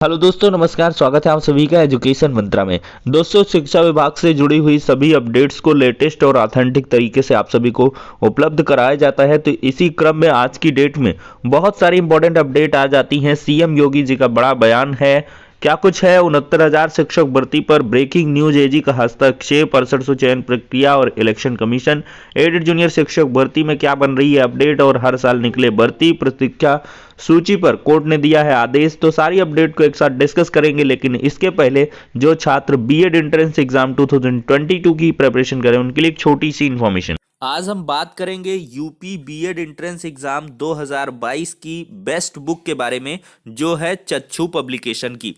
Hello दोस्तों, नमस्कार। स्वागत है आप सभी का एजुकेशन मंत्रा में। दोस्तों, शिक्षा विभाग से जुड़ी हुई सभी अपडेट्स को लेटेस्ट और ऑथेंटिक तरीके से आप सभी को उपलब्ध कराया जाता है। तो इसी क्रम में आज की डेट में बहुत सारी इंपॉर्टेंट अपडेट आ जाती हैं। सीएम योगी जी का बड़ा बयान है, क्या कुछ है। 69,000 शिक्षक भर्ती पर ब्रेकिंग न्यूज, एजी का हस्तक्षेप, 6800 चयन प्रक्रिया और इलेक्शन कमीशन, एडेड जूनियर शिक्षक भर्ती में क्या बन रही है अपडेट, और हर साल निकले भर्ती प्रतीक्षा सूची पर कोर्ट ने दिया है आदेश। तो सारी अपडेट को एक साथ डिस्कस करेंगे, लेकिन इसके पहले जो छात्र बीएड एंट्रेंस एग्जाम 2022 की प्रिपरेशन करें उनके लिए एक छोटी सी इंफॉर्मेशन। आज हम बात करेंगे यूपी बीएड एंट्रेंस एग्जाम 2022 की बेस्ट बुक के बारे में, जो है चक्षु पब्लिकेशन की।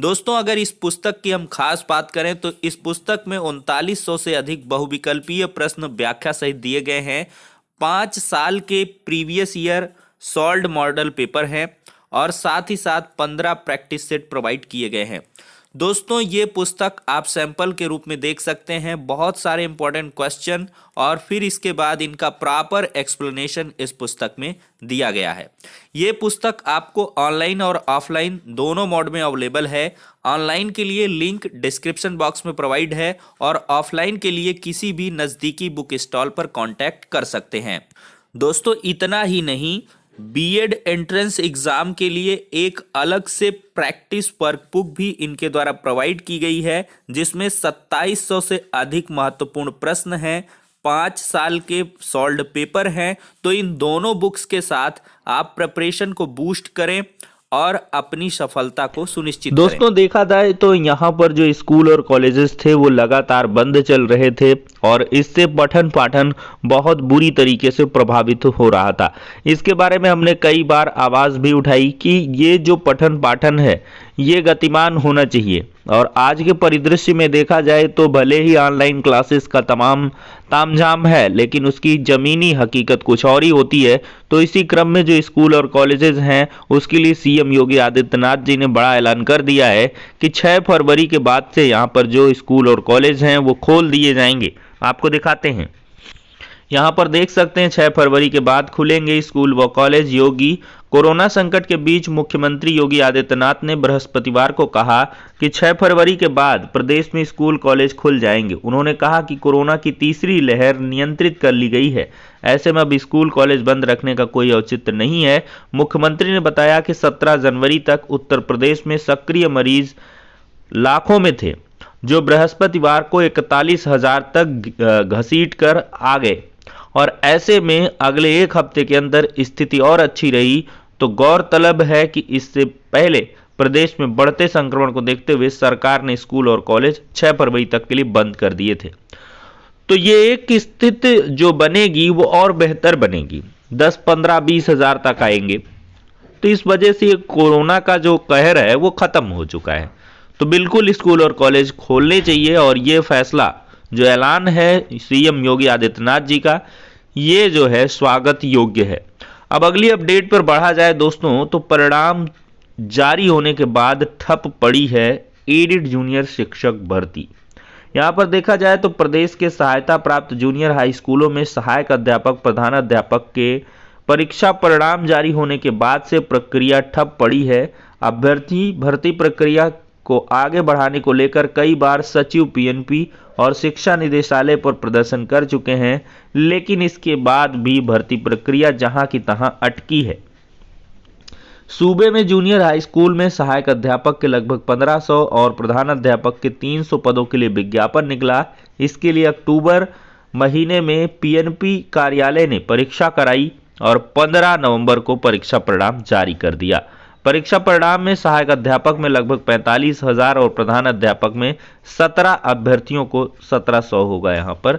दोस्तों, अगर इस पुस्तक की हम खास बात करें तो इस पुस्तक में 3900 से अधिक बहुविकल्पीय प्रश्न व्याख्या सहित दिए गए हैं। 5 साल के previous year solved model paper हैं और साथ ही साथ 15 प्रैक्टिस सेट प्रोवाइड किए गए हैं। दोस्तों, ये पुस्तक आप सैंपल के रूप में देख सकते हैं। बहुत सारे इंपॉर्टेंट क्वेश्चन और फिर इसके बाद इनका प्रॉपर एक्सप्लेनेशन इस पुस्तक में दिया गया है। ये पुस्तक आपको ऑनलाइन और ऑफलाइन दोनों मोड में अवेलेबल है। ऑनलाइन के लिए लिंक डिस्क्रिप्शन बॉक्स में प्रोवाइड है और ऑफलाइन के लिए किसी भी नज़दीकी बुक स्टॉल पर कॉन्टैक्ट कर सकते हैं। दोस्तों, इतना ही नहीं, बीएड एंट्रेंस एग्जाम के लिए एक अलग से प्रैक्टिस वर्कबुक भी इनके द्वारा प्रोवाइड की गई है, जिसमें 2700 से अधिक महत्वपूर्ण प्रश्न हैं, 5 साल के सॉल्व्ड पेपर हैं। तो इन दोनों बुक्स के साथ आप प्रिपरेशन को बूस्ट करें और अपनी सफलता को सुनिश्चित करें। दोस्तों, देखा जाए तो यहाँ पर जो स्कूल और कॉलेजेस थे वो लगातार बंद चल रहे थे और इससे पठन पाठन बहुत बुरी तरीके से प्रभावित हो रहा था। इसके बारे में हमने कई बार आवाज़ भी उठाई कि ये जो पठन पाठन है ये गतिमान होना चाहिए। और आज के परिदृश्य में देखा जाए तो भले ही ऑनलाइन क्लासेस का तमाम तामझाम है, लेकिन उसकी ज़मीनी हकीकत कुछ और ही होती है। तो इसी क्रम में जो स्कूल और कॉलेजेस हैं उसके लिए सीएम योगी आदित्यनाथ जी ने बड़ा ऐलान कर दिया है कि 6 फरवरी के बाद से यहाँ पर जो स्कूल और कॉलेज हैं वो खोल दिए जाएंगे। आपको दिखाते हैं, यहाँ पर देख सकते हैं 6 फरवरी के बाद खुलेंगे स्कूल व कॉलेज। योगी कोरोना संकट के बीच मुख्यमंत्री योगी आदित्यनाथ ने बृहस्पतिवार को कहा कि 6 फरवरी के बाद प्रदेश में स्कूल कॉलेज खुल जाएंगे। उन्होंने कहा कि कोरोना की तीसरी लहर नियंत्रित कर ली गई है, ऐसे में अब स्कूल कॉलेज बंद रखने का कोई औचित्य नहीं है। मुख्यमंत्री ने बताया कि 17 जनवरी तक उत्तर प्रदेश में सक्रिय मरीज लाखों में थे, जो बृहस्पतिवार को 41,000 तक घसीट कर आ गए और ऐसे में अगले एक हफ्ते के अंदर स्थिति और अच्छी रही। तो गौरतलब है कि इससे पहले प्रदेश में बढ़ते संक्रमण को देखते हुए सरकार ने स्कूल और कॉलेज 6 फरवरी तक के लिए बंद कर दिए थे। तो ये एक स्थिति जो बनेगी वो और बेहतर बनेगी, 10, 15, 20 हज़ार तक आएंगे। तो इस वजह से कोरोना का जो कहर है वो खत्म हो चुका है। तो बिल्कुल स्कूल और कॉलेज खोलने चाहिए और ये फैसला जो ऐलान है सीएम योगी आदित्यनाथ जी का, ये जो है स्वागत योग्य है। अब अगली अपडेट पर बढ़ा जाए दोस्तों, तो परिणाम जारी होने के बाद ठप पड़ी है एडेड जूनियर शिक्षक भर्ती। यहाँ पर देखा जाए तो प्रदेश के सहायता प्राप्त जूनियर हाई स्कूलों में सहायक अध्यापक, प्रधानाध्यापक के परीक्षा परिणाम जारी होने के बाद से प्रक्रिया ठप पड़ी है। अभ्यर्थी भर्ती प्रक्रिया को आगे बढ़ाने को लेकर कई बार सचिव पीएनपी और शिक्षा निदेशालय पर प्रदर्शन कर चुके हैं, लेकिन इसके बाद भी भर्ती प्रक्रिया जहां की तहां अटकी है। सूबे में जूनियर हाई स्कूल में सहायक अध्यापक के लगभग 1500 और प्रधानाध्यापक के 300 पदों के लिए विज्ञापन निकला। इसके लिए अक्टूबर महीने में पीएनपी कार्यालय ने परीक्षा कराई और 15 नवंबर को परीक्षा परिणाम जारी कर दिया। परीक्षा परिणाम में सहायक अध्यापक में लगभग 45,000 और प्रधान अध्यापक में 17 अभ्यर्थियों को 1700 होगा यहाँ पर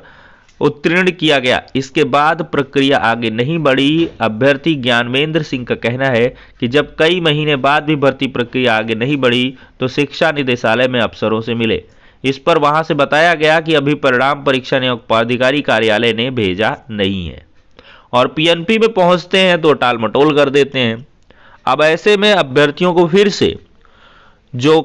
उत्तीर्ण किया गया। इसके बाद प्रक्रिया आगे नहीं बढ़ी। अभ्यर्थी ज्ञानवेंद्र सिंह का कहना है कि जब कई महीने बाद भी भर्ती प्रक्रिया आगे नहीं बढ़ी तो शिक्षा निदेशालय में अफसरों से मिले। इस पर वहां से बताया गया कि अभी परिणाम परीक्षा नियोजन पदाधिकारी कार्यालय ने भेजा नहीं है और पीएनपी में पहुंचते हैं तो टाल मटोल कर देते हैं। अब ऐसे में अभ्यर्थियों को फिर से जो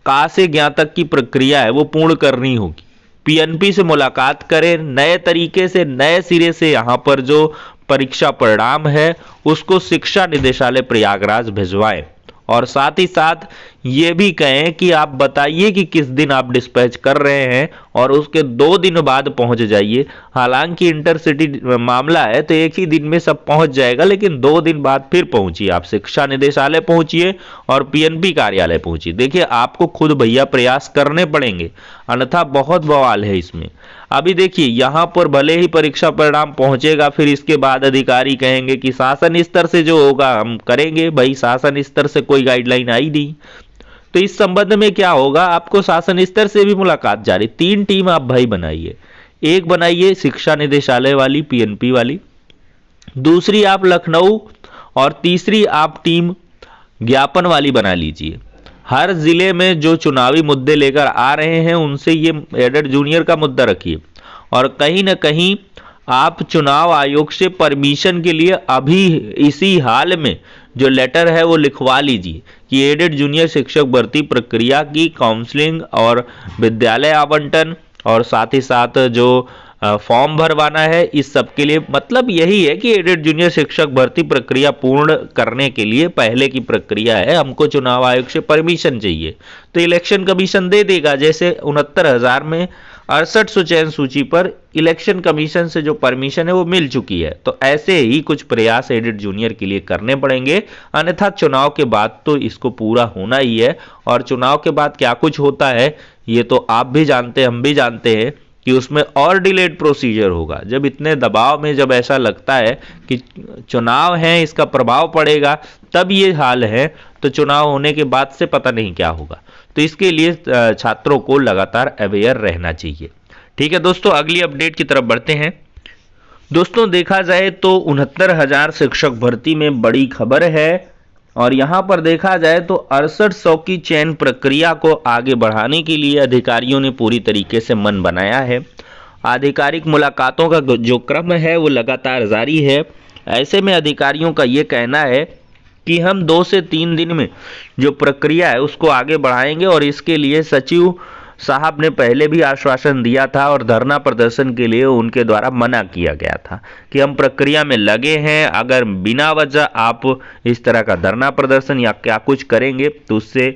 का से ज्ञा तक की प्रक्रिया है वो पूर्ण करनी होगी। पीएनपी से मुलाकात करें, नए तरीके से नए सिरे से यहाँ पर जो परीक्षा परिणाम है उसको शिक्षा निदेशालय प्रयागराज भिजवाएं और साथ ही साथ ये भी कहें कि आप बताइए कि किस दिन आप डिस्पैच कर रहे हैं और उसके 2 दिन बाद पहुंच जाइए। हालांकि इंटरसिटी मामला है तो एक ही दिन में सब पहुंच जाएगा, लेकिन 2 दिन बाद फिर पहुंचिए, आप शिक्षा निदेशालय पहुंचिए और पीएनबी कार्यालय पहुंचिए। देखिए आपको खुद भैया प्रयास करने पड़ेंगे, अन्यथा बहुत बवाल है इसमें। अभी देखिए यहाँ पर भले ही परीक्षा परिणाम पहुंचेगा, फिर इसके बाद अधिकारी कहेंगे कि शासन स्तर से जो होगा हम करेंगे। भाई शासन स्तर से कोई गाइडलाइन आई नहीं, तो इस संबंध में क्या होगा, आपको शासन स्तर से भी मुलाकात जारी। 3 टीम आप भाई बनाइए, एक बनाइए शिक्षा निदेशालय वाली पीएनपी वाली, दूसरी आप लखनऊ, और तीसरी आप टीम ज्ञापन वाली बना लीजिए। हर जिले में जो चुनावी मुद्दे लेकर आ रहे हैं उनसे ये एडेड जूनियर का मुद्दा रखिए, और कहीं ना कहीं आप चुनाव आयोग से परमिशन के लिए अभी इसी हाल में जो लेटर है वो लिखवा लीजिए कि एडेड जूनियर शिक्षक भर्ती प्रक्रिया की काउंसलिंग और विद्यालय आवंटन और साथ ही साथ जो फॉर्म भरवाना है, इस सब के लिए मतलब यही है कि एडेड जूनियर शिक्षक भर्ती प्रक्रिया पूर्ण करने के लिए पहले की प्रक्रिया है, हमको चुनाव आयोग से परमिशन चाहिए। तो इलेक्शन कमीशन दे देगा, जैसे 69,000 में 6800 चयन सूची पर इलेक्शन कमीशन से जो परमिशन है वो मिल चुकी है। तो ऐसे ही कुछ प्रयास एडेड जूनियर के लिए करने पड़ेंगे, अन्यथा चुनाव के बाद तो इसको पूरा होना ही है। और चुनाव के बाद क्या कुछ होता है ये तो आप भी जानते हैं, हम भी जानते हैं कि उसमें और डिलेड प्रोसीजर होगा। जब इतने दबाव में जब ऐसा लगता है कि चुनाव है इसका प्रभाव पड़ेगा, तब ये हाल है, तो चुनाव होने के बाद से पता नहीं क्या होगा। तो इसके लिए छात्रों को लगातार अवेयर रहना चाहिए। ठीक है दोस्तों, अगली अपडेट की तरफ बढ़ते हैं। दोस्तों देखा जाए तो 69,000 शिक्षक भर्ती में बड़ी खबर है, और यहां पर देखा जाए तो 6800 की चयन प्रक्रिया को आगे बढ़ाने के लिए अधिकारियों ने पूरी तरीके से मन बनाया है। आधिकारिक मुलाकातों का जो क्रम है वो लगातार जारी है। ऐसे में अधिकारियों का ये कहना है कि हम 2 से 3 दिन में जो प्रक्रिया है उसको आगे बढ़ाएंगे, और इसके लिए सचिव साहब ने पहले भी आश्वासन दिया था और धरना प्रदर्शन के लिए उनके द्वारा मना किया गया था कि हम प्रक्रिया में लगे हैं, अगर बिना वजह आप इस तरह का धरना प्रदर्शन या क्या कुछ करेंगे तो उससे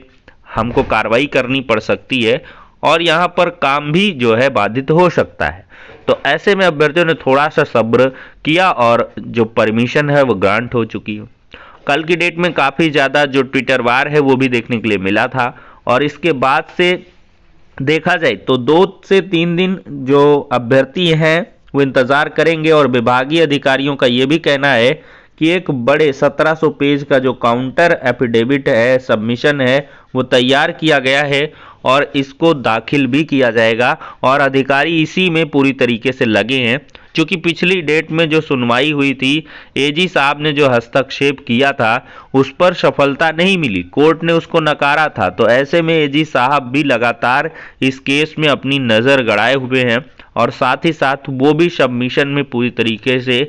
हमको कार्रवाई करनी पड़ सकती है और यहाँ पर काम भी जो है बाधित हो सकता है। तो ऐसे में अभ्यर्थियों ने थोड़ा सा सब्र किया और जो परमिशन है वो ग्रांट हो चुकी है। कल की डेट में काफ़ी ज़्यादा जो ट्विटर वार है वो भी देखने के लिए मिला था, और इसके बाद से देखा जाए तो 2 से 3 दिन जो अभ्यर्थी हैं वो इंतजार करेंगे, और विभागीय अधिकारियों का ये भी कहना है कि एक बड़े 1700 पेज का जो काउंटर एफिडेविट है, सबमिशन है, वो तैयार किया गया है और इसको दाखिल भी किया जाएगा, और अधिकारी इसी में पूरी तरीके से लगे हैं। क्योंकि पिछली डेट में जो सुनवाई हुई थी, एजी साहब ने जो हस्तक्षेप किया था उस पर सफलता नहीं मिली, कोर्ट ने उसको नकारा था। तो ऐसे में एजी साहब भी लगातार इस केस में अपनी नज़र गड़ाए हुए हैं, और साथ ही साथ वो भी सबमिशन में पूरी तरीके से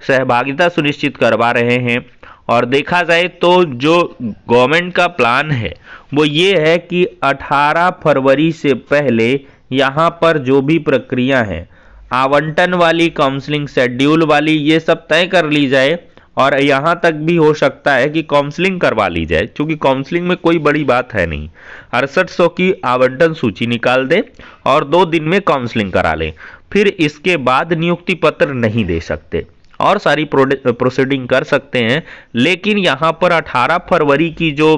सहभागिता सुनिश्चित करवा रहे हैं। और देखा जाए तो जो गवर्नमेंट का प्लान है वो ये है कि 18 फरवरी से पहले यहाँ पर जो भी प्रक्रिया है, आवंटन वाली, काउंसलिंग शेड्यूल वाली, ये सब तय कर ली जाए, और यहाँ तक भी हो सकता है कि काउंसलिंग करवा ली जाए, क्योंकि काउंसलिंग में कोई बड़ी बात है नहीं। 6800 की आवंटन सूची निकाल दें और 2 दिन में काउंसलिंग करा लें, फिर इसके बाद नियुक्ति पत्र नहीं दे सकते और सारी प्रोसीडिंग कर सकते हैं। लेकिन यहाँ पर 18 फरवरी की जो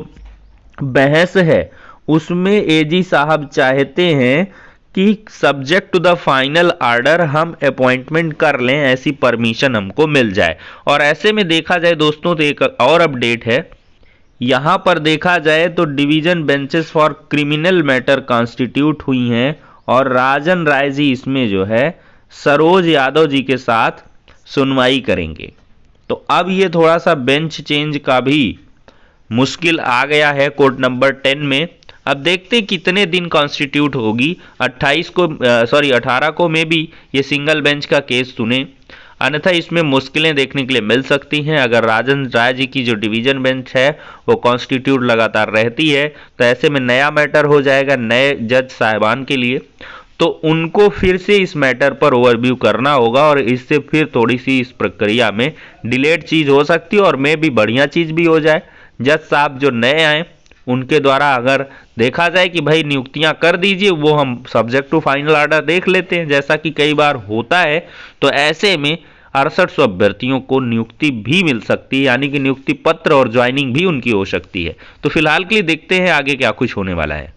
बहस है उसमें एजी साहब चाहते हैं कि subject to the final order हम अपॉइंटमेंट कर लें, ऐसी परमिशन हमको मिल जाए। और ऐसे में देखा जाए दोस्तों तो एक और अपडेट है, यहाँ पर देखा जाए तो division benches for criminal matter constitute हुई हैं, और राजन राय जी इसमें जो है सरोज यादव जी के साथ सुनवाई करेंगे। तो अब ये थोड़ा सा बेंच चेंज का भी मुश्किल आ गया है कोर्ट नंबर 10 में। अब देखते हैं कितने दिन कॉन्स्टिट्यूट होगी। 18 को में भी ये सिंगल बेंच का केस सुने, अन्यथा इसमें मुश्किलें देखने के लिए मिल सकती हैं। अगर राजन राय जी की जो डिवीजन बेंच है वो कॉन्स्टिट्यूट लगातार रहती है तो ऐसे में नया मैटर हो जाएगा नए जज साहिबान के लिए, तो उनको फिर से इस मैटर पर ओवरव्यू करना होगा, और इससे फिर थोड़ी सी इस प्रक्रिया में डिलेड चीज़ हो सकती है और में भी बढ़िया चीज़ भी हो जाए। जज साहब जो नए आए उनके द्वारा अगर देखा जाए कि भाई नियुक्तियां कर दीजिए, वो हम सब्जेक्ट टू फाइनल ऑर्डर देख लेते हैं, जैसा कि कई बार होता है, तो ऐसे में 6800 अभ्यर्थियों को नियुक्ति भी मिल सकती है, यानी कि नियुक्ति पत्र और ज्वाइनिंग भी उनकी हो सकती है। तो फिलहाल के लिए देखते हैं आगे क्या कुछ होने वाला है।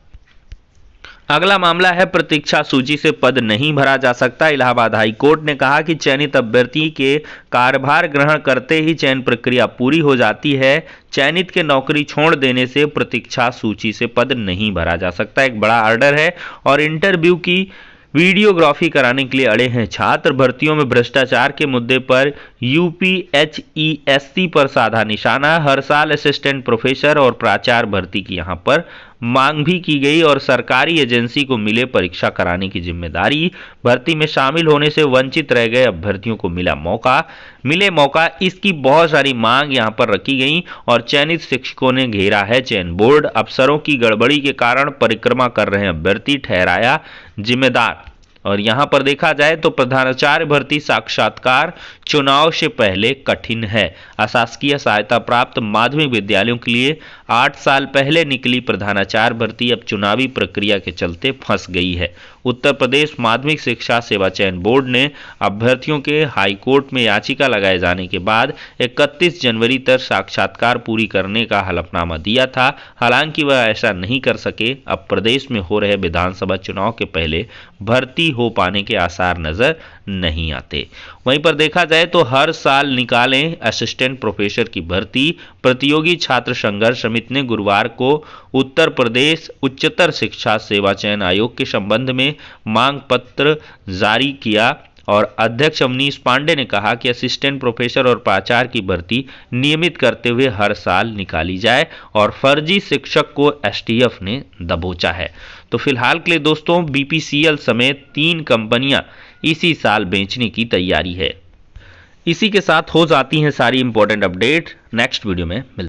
अगला मामला है प्रतीक्षा सूची से पद नहीं भरा जा सकता। इलाहाबाद हाई कोर्ट ने कहा कि चयनित अभ्यर्थी के कार्यभार ग्रहण करते ही चयन प्रक्रिया पूरी हो जाती है। चयनित के नौकरी छोड़ देने से प्रतीक्षा सूची से पद नहीं भरा जा सकता। एक बड़ा ऑर्डर है। और इंटरव्यू की वीडियोग्राफी कराने के लिए अड़े हैं छात्र। भर्तियों में भ्रष्टाचार के मुद्दे पर यूपीएचईएससी पर साधा निशाना। हर साल असिस्टेंट प्रोफेसर और प्राचार्य भर्ती की यहां पर मांग भी की गई और सरकारी एजेंसी को मिले परीक्षा कराने की जिम्मेदारी। भर्ती में शामिल होने से वंचित रह गए अभ्यर्थियों को मिले मौका, इसकी बहुत सारी मांग यहां पर रखी गई और चयनित शिक्षकों ने घेरा है चयन बोर्ड। अफसरों की गड़बड़ी के कारण परिक्रमा कर रहे अभ्यर्थी ठहराया जिम्मेदार। और यहां पर देखा जाए तो प्रधानाचार्य भर्ती साक्षात्कार चुनाव से पहले कठिन है। अशासकीय सहायता प्राप्त माध्यमिक विद्यालयों के लिए 8 साल पहले निकली प्रधानाचार्य भर्ती अब चुनावी प्रक्रिया के चलते फंस गई है। उत्तर प्रदेश माध्यमिक शिक्षा सेवा चयन बोर्ड ने अभ्यर्थियों के हाईकोर्ट में याचिका लगाए जाने के बाद 31 जनवरी तक साक्षात्कार पूरी करने का हलफनामा दिया था। हालांकि वह ऐसा नहीं कर सके। अब प्रदेश में हो रहे विधानसभा चुनाव के पहले भर्ती हो पाने के आसार नजर नहीं आते। वहीं पर देखा जाए तो हर साल निकालें असिस्टेंट प्रोफेसर की भर्ती। प्रतियोगी छात्र संघर्ष समिति ने गुरुवार को उत्तर प्रदेश उच्चतर शिक्षा सेवा चयन आयोग के संबंध में मांग पत्र जारी किया और अध्यक्ष अवनीश पांडे ने कहा कि असिस्टेंट प्रोफेसर और प्राचार्य की भर्ती नियमित करते हुए हर साल निकाली जाए और फर्जी शिक्षक को एसटीएफ ने दबोचा है। तो फिलहाल के लिए दोस्तों बीपीसीएल समेत 3 कंपनियां इसी साल बेचने की तैयारी है। इसी के साथ हो जाती हैं सारी इंपॉर्टेंट अपडेट। नेक्स्ट वीडियो में मिलते हैं।